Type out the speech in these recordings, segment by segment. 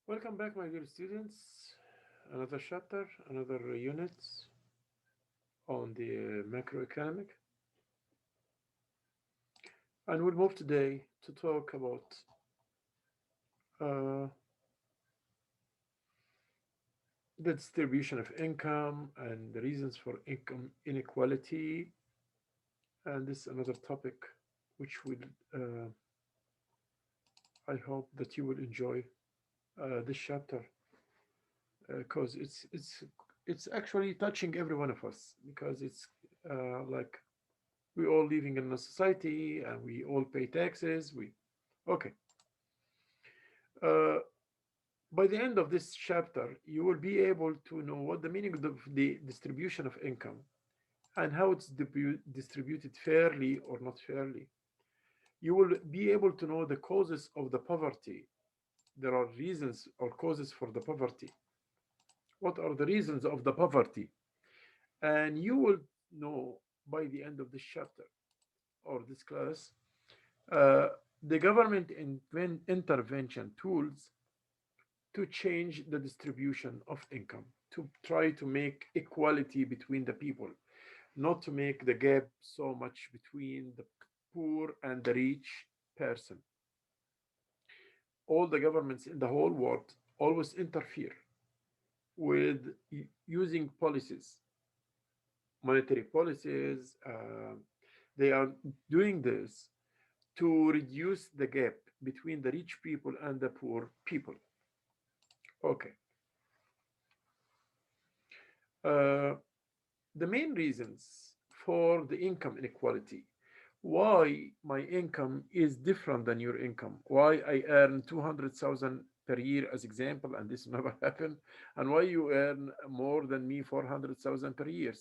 Welcome back, my dear students. Another chapter, another unit on the macroeconomic. And we'll move today to talk about uh, the distribution of income and the reasons for income inequality. And this is another topic which will, uh, I hope that you will enjoy this chapter because it's actually touching every one of us because it's like we all living in a society and we all pay taxes. We okay. Uh, by the end of this chapter, you will be able to know what the meaning of the distribution of income and how it's distributed fairly or not fairly. You will be able to know the causes of the poverty. There are reasons or causes for the poverty. What are the reasons of the poverty? And you will know by the end of this chapter or this class uh, the government intervention tools to change the distribution of income, to try to make equality between the people, not to make the gap so much between the poor and the rich person. All the governments in the whole world always interfere with using policies, monetary policies. They are doing this to reduce the gap between the rich people and the poor people. Okay. Uh, the main reasons for the income inequality, why my income is different than your income, why I earn 200,000 per year as example and this never happened, and why you earn more than me 400,000 per year,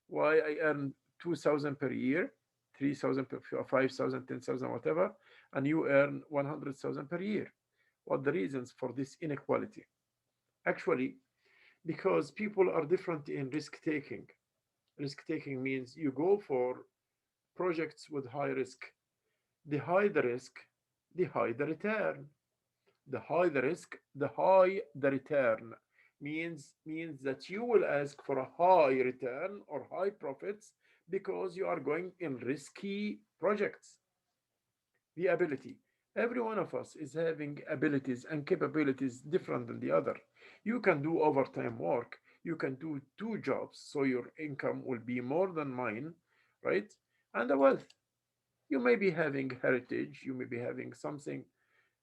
why I earn 2,000 per year, 3,000 per 5,000, 10,000, whatever, and you earn 100,000 per year. What the reasons for this inequality? Actually, because people are different in risk taking. Risk taking means you go for projects with high risk. The high the risk, the high the return. The high the risk, the high the return means that you will ask for a high return or high profits because you are going in risky projects. The ability. Every one of us is having abilities and capabilities different than the other. You can do overtime work. You can do two jobs, so your income will be more than mine, right? And the wealth. You may be having heritage. You may be having something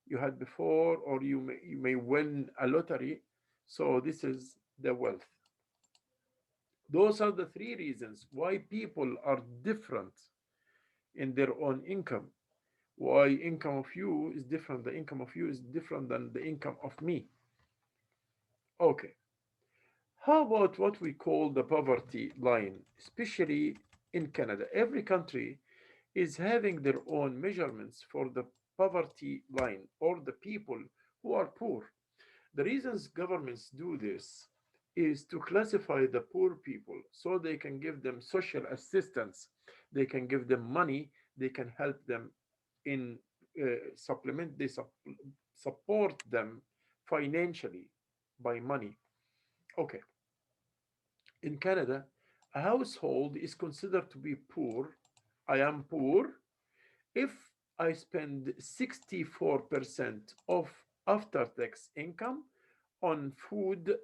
you had before, or you may win a lottery. So this is the wealth. Those are the three reasons why people are different in their own income, why income of you is different, the income of you is different than the income of me. Okay, how about what we call the poverty line, especially in Canada? Every country is having their own measurements for the poverty line or the people who are poor. The reasons governments do this is to classify the poor people so they can give them social assistance, they can give them money, they can help them in supplement, support them financially by money. Okay, in Canada, a household is considered to be poor. I am poor if I spend 64% of after tax income on food,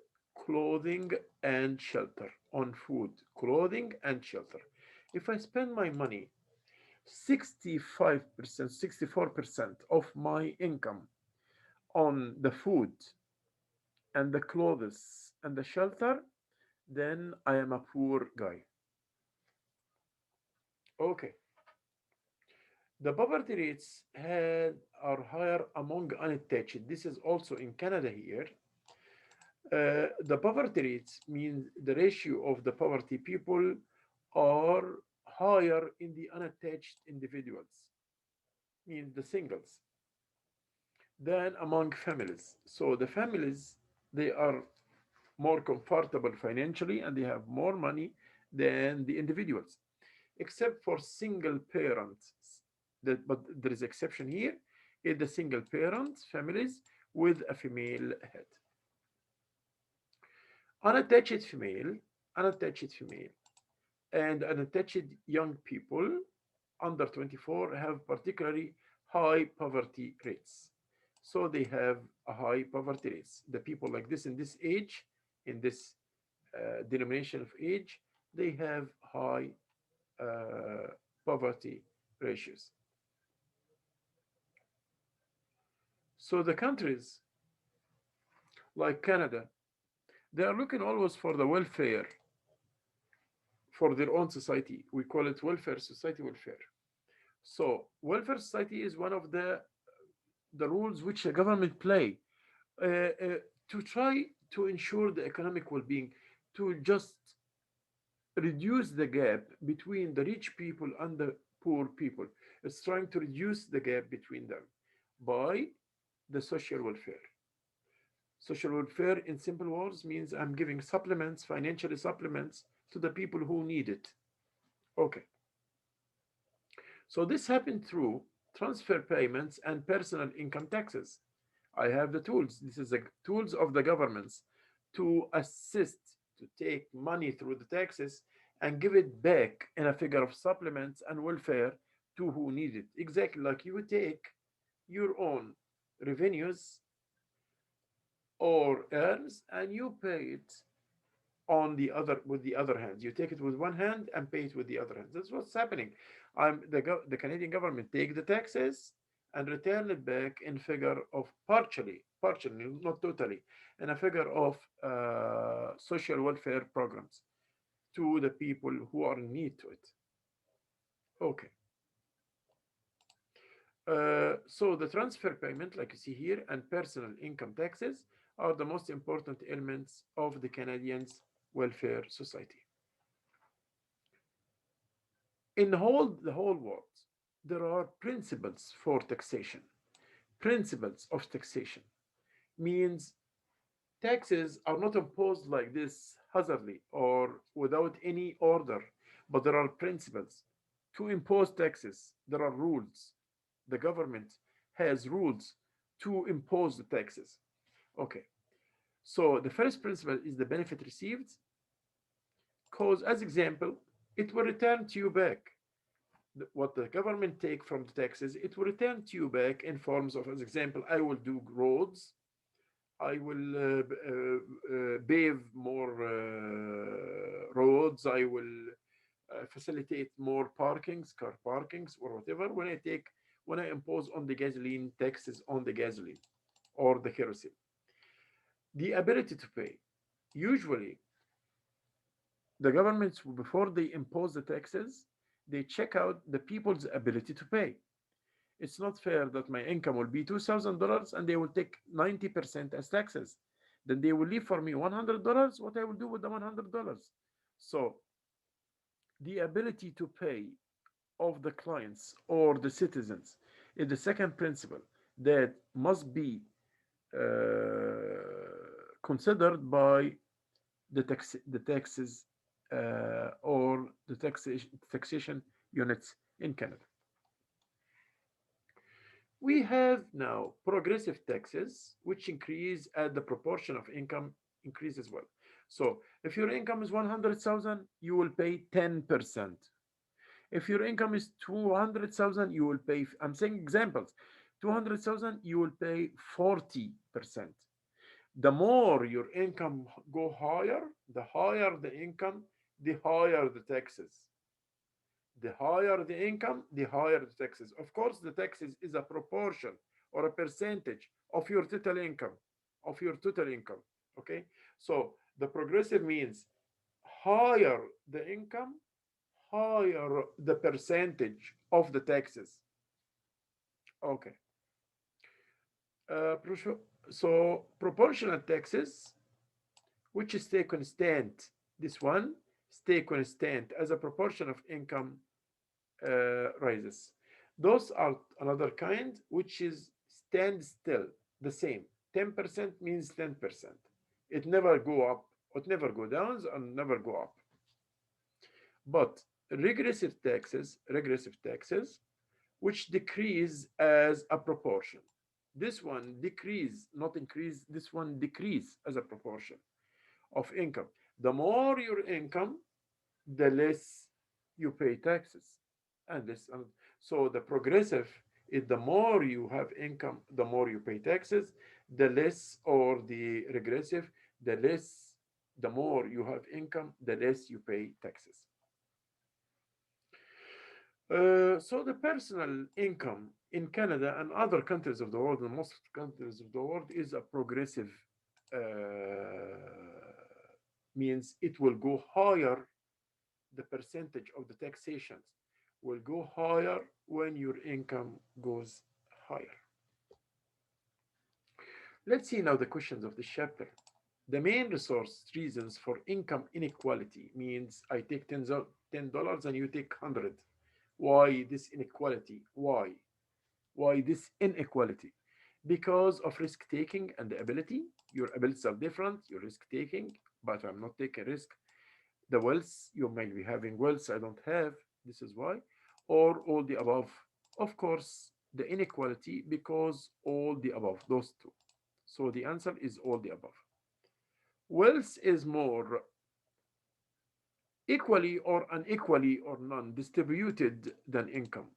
clothing, and shelter. On food, clothing, and shelter. If I spend my money 65%, 64% of my income on the food and the clothes and the shelter, then I am a poor guy. Okay. The poverty rates are higher among unattached. This is also in Canada here. The poverty rates mean the ratio of the poverty people are higher in the unattached individuals, means the singles, than among families. So the families, they are more comfortable financially and they have more money than the individuals, except for single parents. But there is exception here in the single parents families with a female head. Unattached female, unattached female, and unattached young people under 24 have particularly high poverty rates. So they have a high poverty rates. The people like this in this age, in this denomination of age, they have high uh, poverty ratios. So the countries like Canada, they are looking always for the welfare for their own society. We call it welfare society welfare. So welfare society is one of the rules which the government play to try to ensure the economic well-being, to just reduce the gap between the rich people and the poor people. It's trying to reduce the gap between them by the social welfare. Social welfare, in simple words, means I'm giving supplements, financial supplements, to the people who need it. Okay. So this happened through transfer payments and personal income taxes. I have the tools. This is the tools of the governments to assist, to take money through the taxes and give it back in a figure of supplements and welfare to who need it. Exactly like you would take your own revenues or earns and you pay it on the other with the other hand. You take it with one hand and pay it with the other hand. That's what's happening. The Canadian government take the taxes and return it back in figure of partially, not totally, in a figure of social welfare programs to the people who are in need to it. Okay. So the transfer payment, like you see here, and personal income taxes are the most important elements of the Canadians' welfare society. In the whole world, there are principles for taxation. Principles of taxation means taxes are not imposed like this haphazardly or without any order, but there are principles. To impose taxes, there are rules. The government has rules to impose the taxes. Okay, so the first principle is the benefit received, because, as example, it will return to you back. What the government take from the taxes, it will return to you back in forms of, as example, I will do roads, I will pave more roads, I will facilitate more parkings, car parkings, or whatever. When I impose on the gasoline taxes on the gasoline or the kerosene, the ability to pay. Usually, the governments, before they impose the taxes, they check out the people's ability to pay. It's not fair that my income will be $2,000 and they will take 90% as taxes. Then they will leave for me $100. What I will do with the $100? So the ability to pay of the clients or the citizens is the second principle that must be considered by the taxes or the taxation units in Canada. We have now progressive taxes, which increase as the proportion of income increase as well. So if your income is 100,000, you will pay 10%. If your income is 200,000, you will pay, I'm saying examples, 200,000, you will pay 40%. The more your income go higher, the higher the income, the higher the taxes. The higher the income, the higher the taxes. Of course, the taxes is a proportion or a percentage of your total income, of your total income. Okay, so the progressive means higher the income, higher the percentage of the taxes. Okay, uh, so proportional taxes, which stay constant. This one stay constant as a proportion of income rises. Those are another kind which is stand still, the same. 10% means 10%. It never go up, it never go down, and never go up. But regressive taxes, which decrease as a proportion. This one decrease, not increase. This one decrease as a proportion of income. The more your income, the less you pay taxes. And this, so the progressive is the more you have income, the more you pay taxes. The less, or the regressive, the less, the more you have income, the less you pay taxes. So the personal income in Canada and other countries of the world, in most countries of the world, is a progressive, uh, means it will go higher. The percentage of the taxations will go higher when your income goes higher. Let's see now the questions of this chapter. The main resource reasons for income inequality means I take $10 and you take 100. Why this inequality? Why? Why this inequality? Because of risk taking and the ability. Your abilities are different, your risk taking, but I'm not taking risk. The wealth, you might be having wealth I don't have. This is why. Or all the above. Of course, the inequality because all the above, those two. So the answer is all the above. Wealth is more equally or unequally or non distributed than income.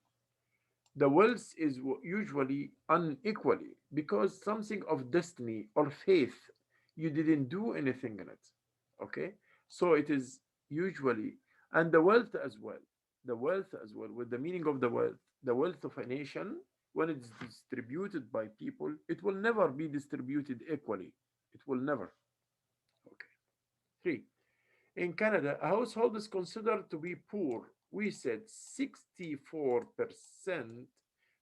The wealth is usually unequally because something of destiny or faith, you didn't do anything in it. Okay, so it is usually, and the wealth as well. The wealth as well, with the meaning of the wealth of a nation, when it's distributed by people, it will never be distributed equally. It will never. Okay. Three. In Canada, a household is considered to be poor. We said 64%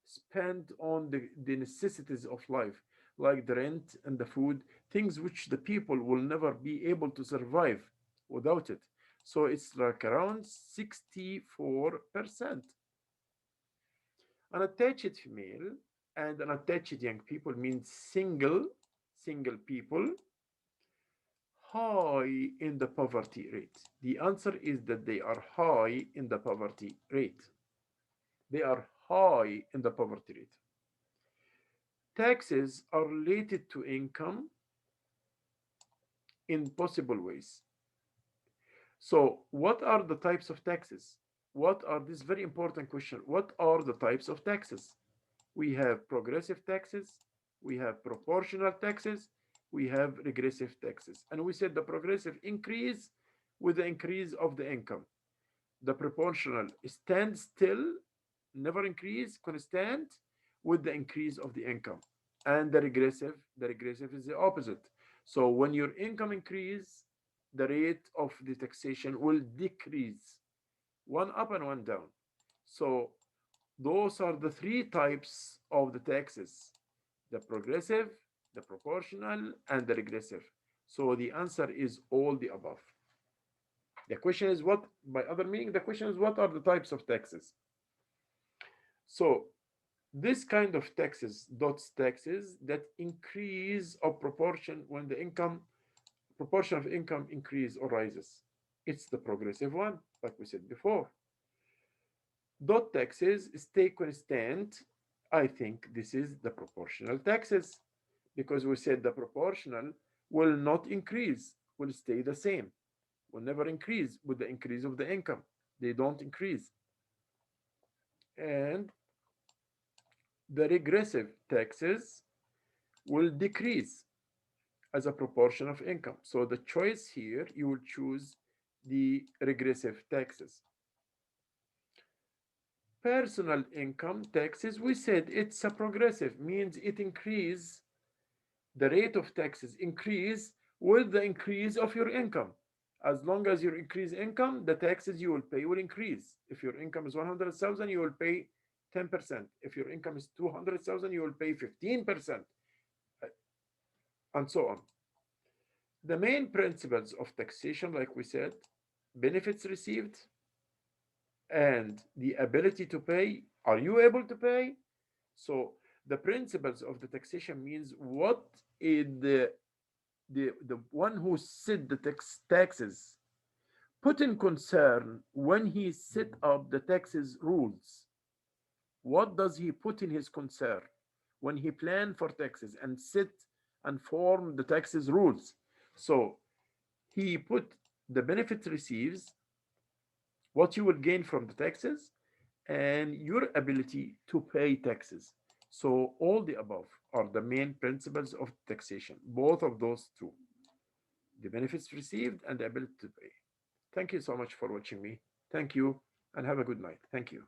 spent on the necessities of life, like the rent and the food, things which the people will never be able to survive without it. So it's like around 64%. Unattached female and unattached young people means single people high in the poverty rate? The answer is that they are high in the poverty rate. They are high in the poverty rate. Taxes are related to income in possible ways. So, what are the types of taxes? What are this very important question? What are the types of taxes? We have progressive taxes, we have proportional taxes, we have regressive taxes. And we said the progressive increase with the increase of the income. The proportional stands still, never increase, constant with the increase of the income. And the regressive is the opposite. So when your income increase, the rate of the taxation will decrease, one up and one down. So those are the three types of the taxes: the progressive, the proportional, and the regressive. So the answer is all the above. The question is what, by other meaning, the question is what are the types of taxes? So this kind of taxes, dots taxes that increase of proportion when the income, proportion of income increase or rises. It's the progressive one, like we said before. Dot taxes stay constant. I think this is the proportional taxes because we said the proportional will not increase, will stay the same, will never increase with the increase of the income. They don't increase. And the regressive taxes will decrease as a proportion of income. So the choice here, you will choose the regressive taxes. Personal income taxes, we said it's a progressive, means it increase, the rate of taxes increase with the increase of your income. As long as you increase income, the taxes you will pay will increase. If your income is 100,000, you will pay 10%. If your income is 200,000, you will pay 15%, and so on. The main principles of taxation, like we said, benefits received and the ability to pay. Are you able to pay? So the principles of the taxation means what is the one who set the taxes put in concern when he set up the taxes rules. What does he put in his concern when he planned for taxes and set and form the taxes rules. So he put the benefit receives, what you will gain from the taxes, and your ability to pay taxes. So all the above are the main principles of taxation, both of those two, the benefits received and the ability to pay. Thank you so much for watching me. Thank you and have a good night. Thank you.